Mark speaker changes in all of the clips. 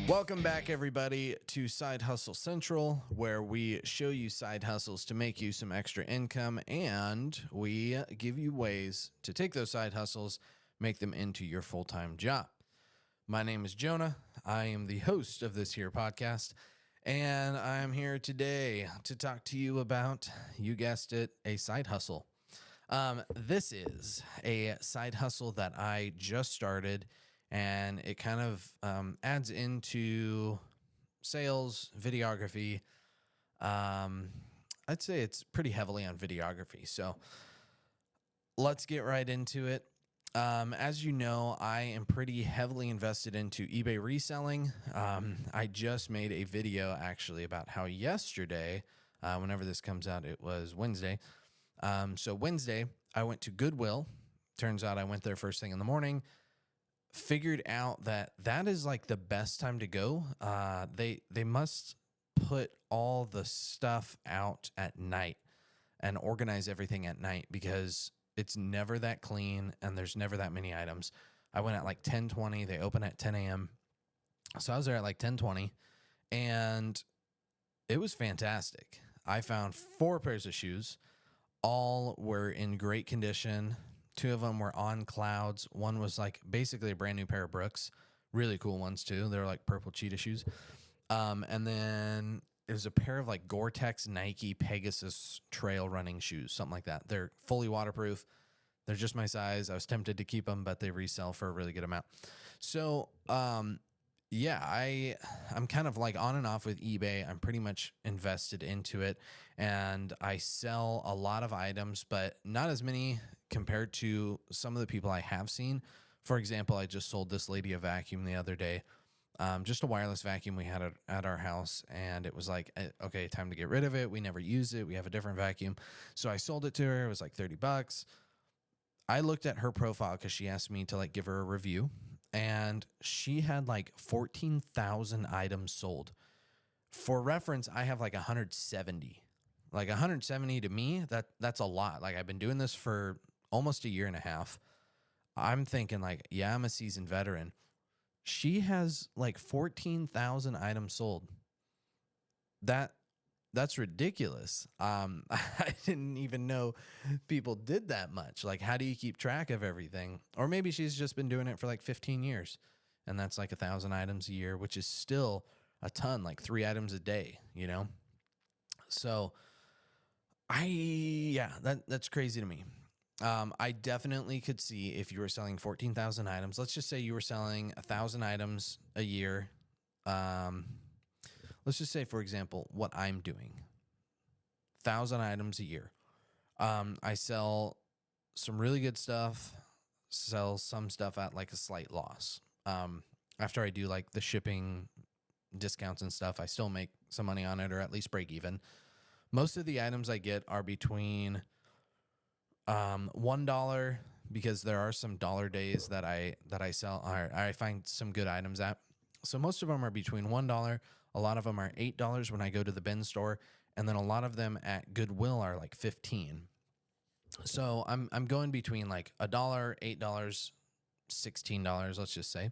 Speaker 1: Welcome back, everybody, to Side Hustle Central, where we show you side hustles to make you some extra income, and we give you ways to take those side hustles, make them into your full-time job. My name is Jonah. I am the host of this here podcast, and I'm here today to talk to you about, you guessed it, a side hustle. This is a side hustle that I just started, and it kind of adds into sales, videography. I'd say it's pretty heavily on videography. So let's get right into it. As you know, I am pretty heavily invested into eBay reselling. I just made a video actually about how yesterday, whenever this comes out, it was Wednesday. So Wednesday, I went to Goodwill. Turns out I went there first thing in the morning. Figured out that is like the best time to go. They must put all the stuff out at night and organize everything at night because it's never that clean and there's never that many items. I went at like 10:20. They open at 10 a.m. So I was there at like 10:20 and it was fantastic. I found 4 pairs of shoes. All were in great condition. 2 of them were on clouds. One was like basically a brand new pair of Brooks. Really cool ones too. They're like purple cheetah shoes. And then it was a pair of like Gore-Tex Nike Pegasus trail running shoes, something like that. They're fully waterproof. They're just my size. I was tempted to keep them, but they resell for a really good amount. So, yeah, I'm kind of like on and off with eBay. I'm pretty much invested into it, and I sell a lot of items, but not as many compared to some of the people I have seen. For example, I just sold this lady a vacuum the other day, just a wireless vacuum we had at our house, and it was like, okay, time to get rid of it. We never use it. We have a different vacuum. So I sold it to her. It was like $30. I looked at her profile because she asked me to like give her a review, and she had like 14,000 items sold. For reference, I have like 170. Like 170 to me, that's a lot. Like I've been doing this for almost a year and a half. I'm thinking like, yeah, I'm a seasoned veteran. She has like 14,000 items sold. That's ridiculous. I didn't even know people did that much. Like, how do you keep track of everything? Or maybe she's just been doing it for like 15 years, and that's like 1,000 items a year, which is still a ton, like 3 items a day, you know? So that's crazy to me. I definitely could see if you were selling 14,000 items. Let's just say you were selling 1,000 items a year. Let's just say, for example, what I'm doing, 1,000 items a year. I sell some really good stuff, sell some stuff at like a slight loss. After I do like the shipping discounts and stuff, I still make some money on it, or at least break even. Most of the items I get are between $1, because there are some dollar days that I sell, or I find some good items at. So most of them are between $1. A lot of them are $8 when I go to the bin store, and then a lot of them at Goodwill are like $15. So I'm going between like $1, $8, $16, let's just say.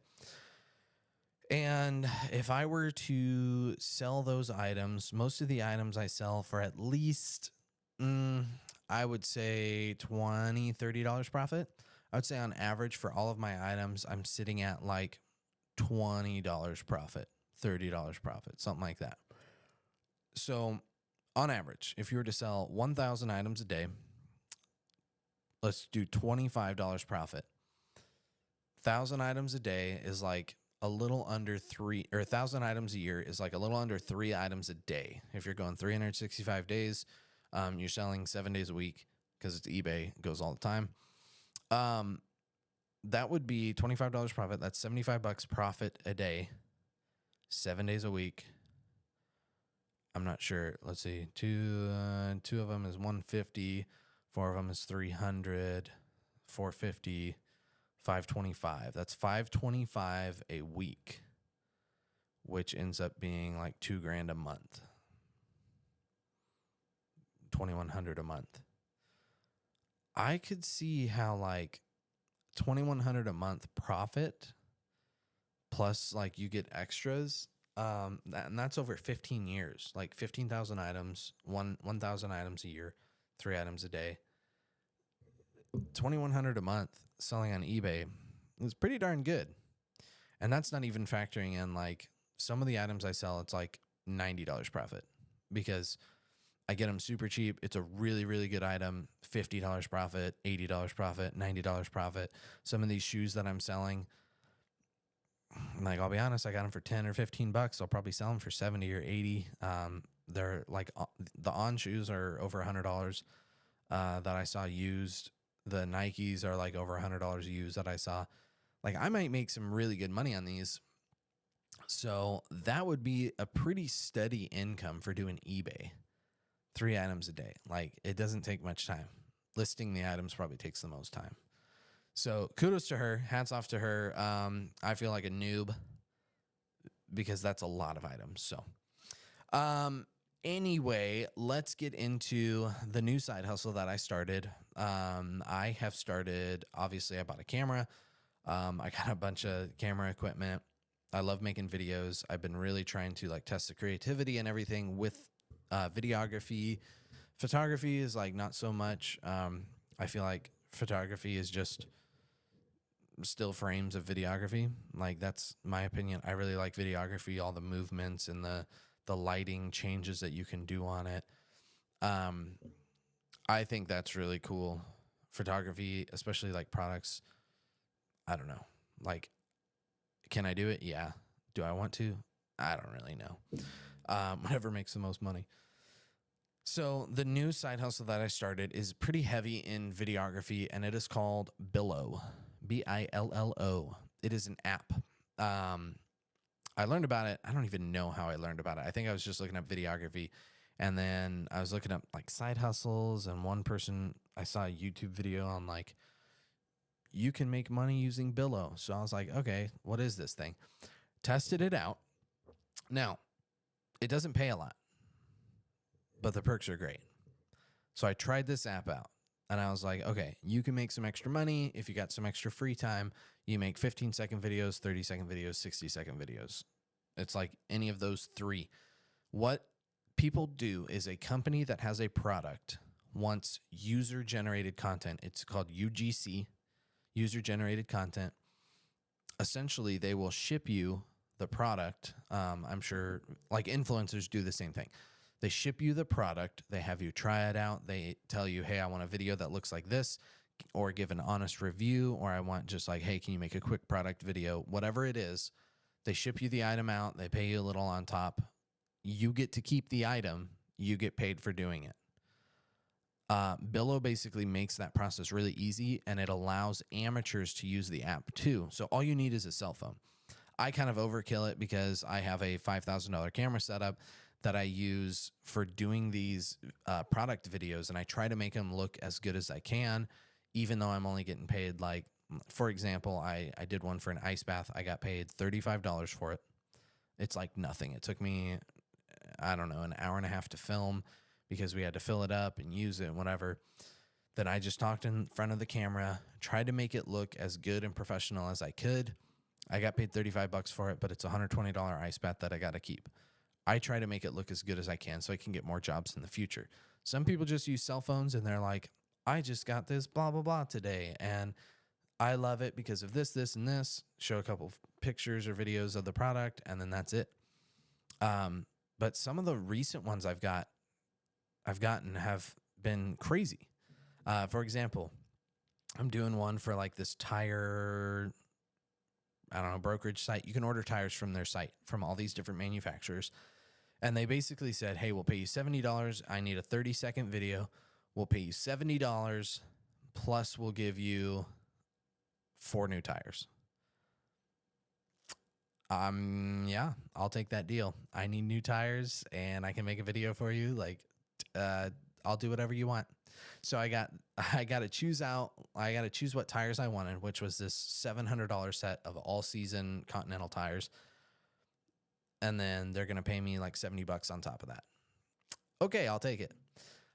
Speaker 1: And if I were to sell those items, most of the items I sell for at least, I would say $20, $30 profit. I would say on average for all of my items, I'm sitting at like $20 profit, $30 profit, something like that. So on average, if you were to sell 1,000 items a day, let's do $25 profit. 1,000 items a day is like a little under 3, or 1,000 items a year is like a little under 3 items a day. If you're going 365 days, you're selling 7 days a week because it's eBay, it goes all the time. That would be $25 profit. That's $75 profit a day, 7 days a week. I'm not sure. Let's see. Two of them is 150. 4 of them is 300. 450. 525. That's $525 a week, which ends up being like $2,000 a month. $2,100 a month. I could see how like $2,100 a month profit plus like you get extras. And that's over 15 years, like 15,000 items, 1,000 items a year, 3 items a day, 2,100 a month selling on eBay is pretty darn good. And that's not even factoring in like some of the items I sell, it's like $90 profit because I get them super cheap. It's a really, really good item, $50 profit, $80 profit, $90 profit. Some of these shoes that I'm selling, like, I'll be honest, I got them for 10 or 15 bucks. I'll probably sell them for 70 or 80. They're like the On shoes are over $100 that I saw used. The Nikes are like over $100 used that I saw. Like, I might make some really good money on these. So that would be a pretty steady income for doing eBay. 3 items a day. Like, it doesn't take much time. Listing the items probably takes the most time. So kudos to her. Hats off to her. I feel like a noob because that's a lot of items. So anyway, let's get into the new side hustle that I started. I have started, obviously, I bought a camera. I got a bunch of camera equipment. I love making videos. I've been really trying to like test the creativity and everything with videography. Photography is like not so much. I feel like photography is just still frames of videography. Like, that's my opinion. I really like videography, all the movements and the lighting changes that you can do on it. I think that's really cool. Photography, especially like products. I don't know. Like, can I do it? Yeah. Do I want to? I don't really know. Whatever makes the most money. So the new side hustle that I started is pretty heavy in videography, and it is called Billo, Billo. It is an app. I learned about it. I don't even know how I learned about it. I think I was just looking up videography, and then I was looking up like side hustles, and one person, I saw a YouTube video on like, you can make money using Billo. So I was like, okay, what is this thing? Tested it out. Now, it doesn't pay a lot, but the perks are great. So I tried this app out, and I was like, okay, you can make some extra money if you got some extra free time. You make 15-second videos, 30-second videos, 60-second videos. It's like any of those 3. What people do is a company that has a product wants user-generated content. It's called UGC, user-generated content. Essentially, they will ship you the product. I'm sure like influencers do the same thing. They ship you the product. They have you try it out. They tell you, hey, I want a video that looks like this, or give an honest review, or I want just like, hey, can you make a quick product video? Whatever it is, they ship you the item out. They pay you a little on top. You get to keep the item. You get paid for doing it. Billo basically makes that process really easy, and it allows amateurs to use the app too. So all you need is a cell phone. I kind of overkill it because I have a $5,000 camera setup that I use for doing these product videos, and I try to make them look as good as I can, even though I'm only getting paid like, for example, I did one for an ice bath. I got paid $35 for it. It's like nothing. It took me, I don't know, an hour and a half to film because we had to fill it up and use it and whatever. Then I just talked in front of the camera, tried to make it look as good and professional as I could. I got paid $35 for it, but it's a $120 ice bath that I got to keep. I try to make it look as good as I can so I can get more jobs in the future. Some people just use cell phones and they're like, I just got this blah, blah, blah today, and I love it because of this, this, and this. Show a couple of pictures or videos of the product, and then that's it. But some of the recent ones I've gotten have been crazy. For example, I'm doing one for like this tire, I don't know, brokerage site. You can order tires from their site from all these different manufacturers. And they basically said, hey, we'll pay you $70. I need a 30-second video. We'll pay you $70, plus we'll give you 4 new tires. Yeah, I'll take that deal. I need new tires, and I can make a video for you. Like, I'll do whatever you want. So I got to choose what tires I wanted, which was this $700 set of all-season Continental tires. And then they're going to pay me like $70 on top of that. Okay, I'll take it.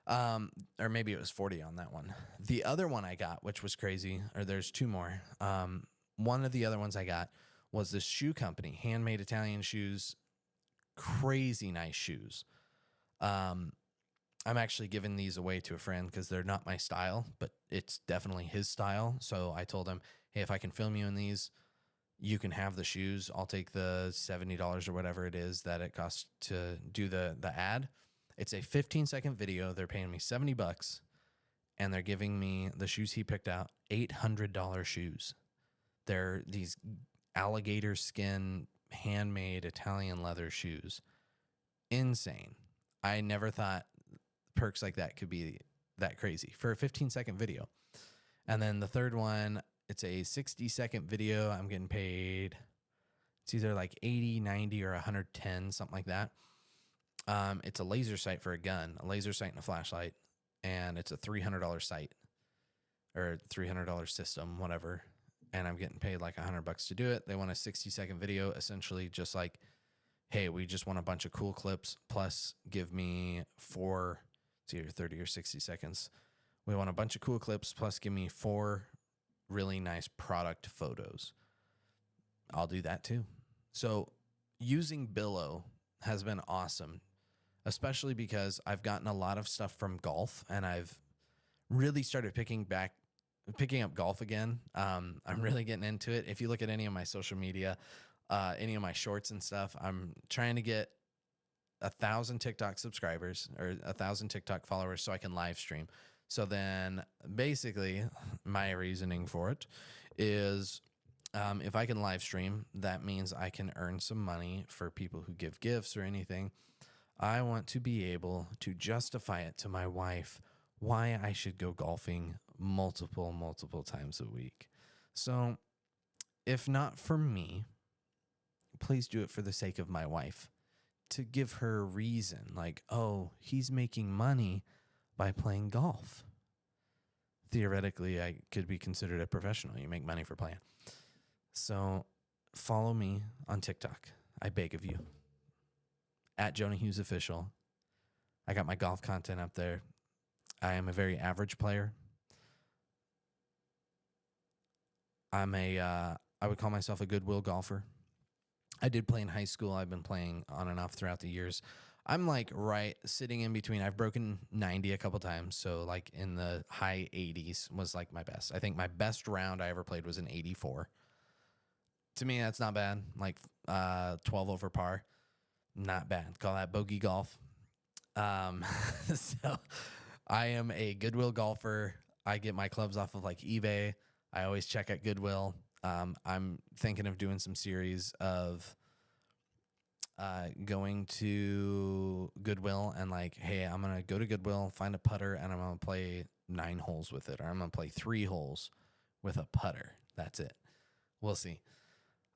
Speaker 1: Or maybe it was 40 on that one. The other one I got, which was crazy, or there's 2 more. One of the other ones I got was this shoe company, handmade Italian shoes, crazy nice shoes. I'm actually giving these away to a friend because they're not my style, but it's definitely his style. So I told him, hey, if I can film you in these, you can have the shoes. I'll take the $70 or whatever it is that it costs to do the ad. It's a 15-second video. They're paying me $70, and they're giving me the shoes he picked out, $800 shoes. They're these alligator skin, handmade Italian leather shoes. Insane. I never thought perks like that could be that crazy for a 15-second video. And then the third one, it's a 60-second video. I'm getting paid, it's either like 80, 90, or 110, something like that. It's a laser sight for a gun, a laser sight and a flashlight, and it's a $300 sight or $300 system, whatever. And I'm getting paid like $100 to do it. They want a 60-second video, essentially just like, hey, we just want a bunch of cool clips, plus give me four, it's either 30 or 60 seconds. We want a bunch of cool clips, plus give me 4 really nice product photos. I'll do that too. So using Billo has been awesome, especially because I've gotten a lot of stuff from golf, and I've really started picking up golf again. I'm really getting into it. If you look at any of my social media, any of my shorts and stuff, I'm trying to get 1,000 TikTok subscribers or 1,000 TikTok followers so I can live stream. So then basically my reasoning for it is, if I can live stream, that means I can earn some money for people who give gifts or anything. I want to be able to justify it to my wife why I should go golfing multiple times a week. So if not for me, please do it for the sake of my wife, to give her a reason, like, oh, he's making money by playing golf. Theoretically, I could be considered a professional. You make money for playing. So follow me on TikTok. I beg of you. At Jonah Hughes Official. I got my golf content up there. I am a very average player. I would call myself a goodwill golfer. I did play in high school. I've been playing on and off throughout the years. I'm like right sitting in between. I've broken 90 a couple times. So like in the high 80s was like my best. I think my best round I ever played was an 84. To me, that's not bad. Like 12 over par. Not bad. Call that bogey golf. So I am a Goodwill golfer. I get my clubs off of like eBay. I always check at Goodwill. I'm thinking of doing some series of going to Goodwill and like, hey, I'm going to go to Goodwill, find a putter, and I'm going to play 9 holes with it. Or I'm going to play 3 holes with a putter. That's it. We'll see.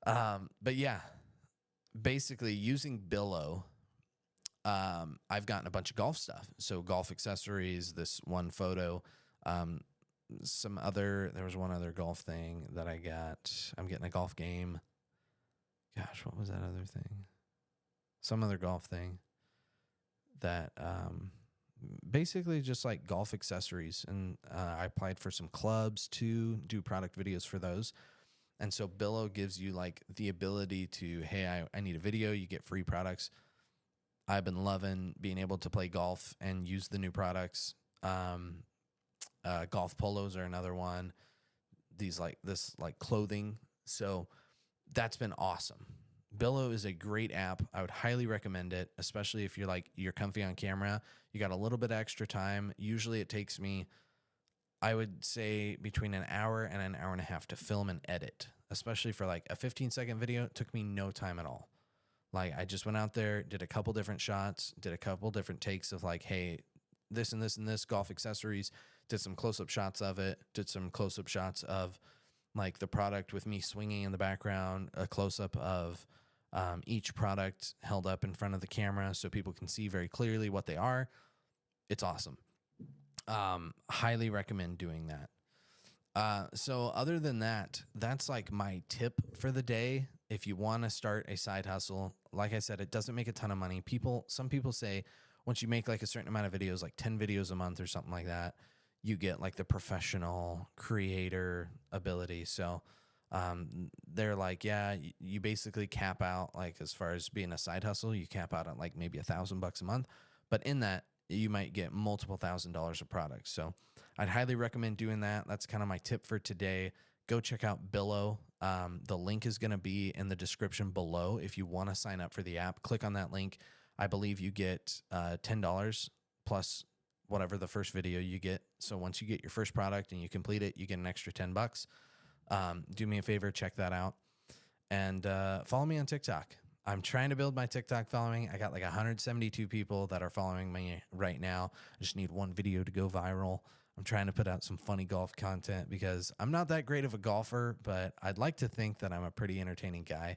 Speaker 1: But yeah, basically using Billo, I've gotten a bunch of golf stuff. So golf accessories, this one photo, there was one other golf thing that I got. I'm getting a golf game. Gosh, what was that other thing? Some other golf thing that, basically just like golf accessories. And, I applied for some clubs to do product videos for those. And so Billo gives you like the ability to, hey, I need a video. You get free products. I've been loving being able to play golf and use the new products. Golf polos are another one. This clothing. So that's been awesome. Billo is a great app. I would highly recommend it, especially if you're comfy on camera. You got a little bit of extra time. Usually it takes me, I would say, between an hour and an hour and a half to film and edit, especially for like a 15-second video. It took me no time at all. Like I just went out there, did a couple different shots, did a couple different takes of like, hey, this and this and this golf accessories, did some close-up shots of it, did some close-up shots of like the product with me swinging in the background, a close-up of each product held up in front of the camera so people can see very clearly what they are. It's awesome. Highly recommend doing that. So other than that, that's like my tip for the day. If you want to start a side hustle, like I said, it doesn't make a ton of money. Some people say once you make like a certain amount of videos, like 10 videos a month or something like that, you get like the professional creator ability. So, They're like, yeah, you basically cap out, like, as far as being a side hustle, you cap out at like maybe $1,000 a month, but in that you might get multiple $1,000s of products. So I'd highly recommend doing that. That's kind of my tip for today. Go check out Billo. The link is going to be in the description below. If you want to sign up for the app, click on that link. I believe you get $10 plus whatever the first video you get. So once you get your first product and you complete it, you get an extra $10. Do me a favor, check that out, and follow me on TikTok. I'm trying to build my TikTok following. I got like 172 people that are following me right now. I just need one video to go viral. I'm trying to put out some funny golf content because I'm not that great of a golfer, but I'd like to think that I'm a pretty entertaining guy.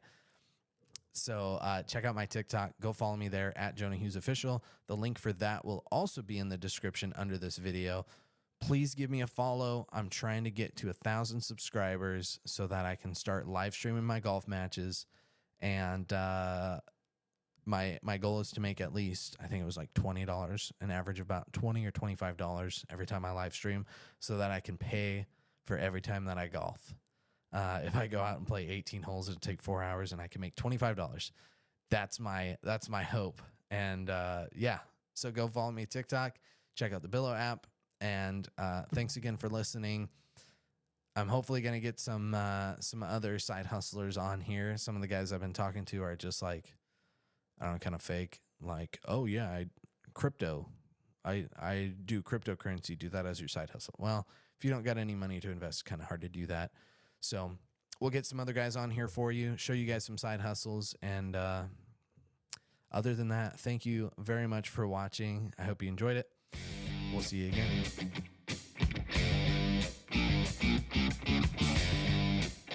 Speaker 1: So check out my TikTok. Go follow me there at Jonah Hughes Official. The link for that will also be in the description under this video. Please give me a follow. I'm trying to get to 1,000 subscribers so that I can start live streaming my golf matches. And my goal is to make at least, I think it was like $20, an average of about $20 or $25 every time I live stream, so that I can pay for every time that I golf. If I go out and play 18 holes, it'll take 4 hours and I can make $25. That's my hope. And yeah, so go follow me TikTok, check out the Billo app, and thanks again for listening. I'm hopefully going to get some other side hustlers on here. Some of the guys I've been talking to are just like, I don't know, kind of fake. Like, oh yeah, crypto. I do cryptocurrency. Do that as your side hustle. Well, if you don't got any money to invest, it's kind of hard to do that. So we'll get some other guys on here for you, show you guys some side hustles. And other than that, thank you very much for watching. I hope you enjoyed it. We'll see you again.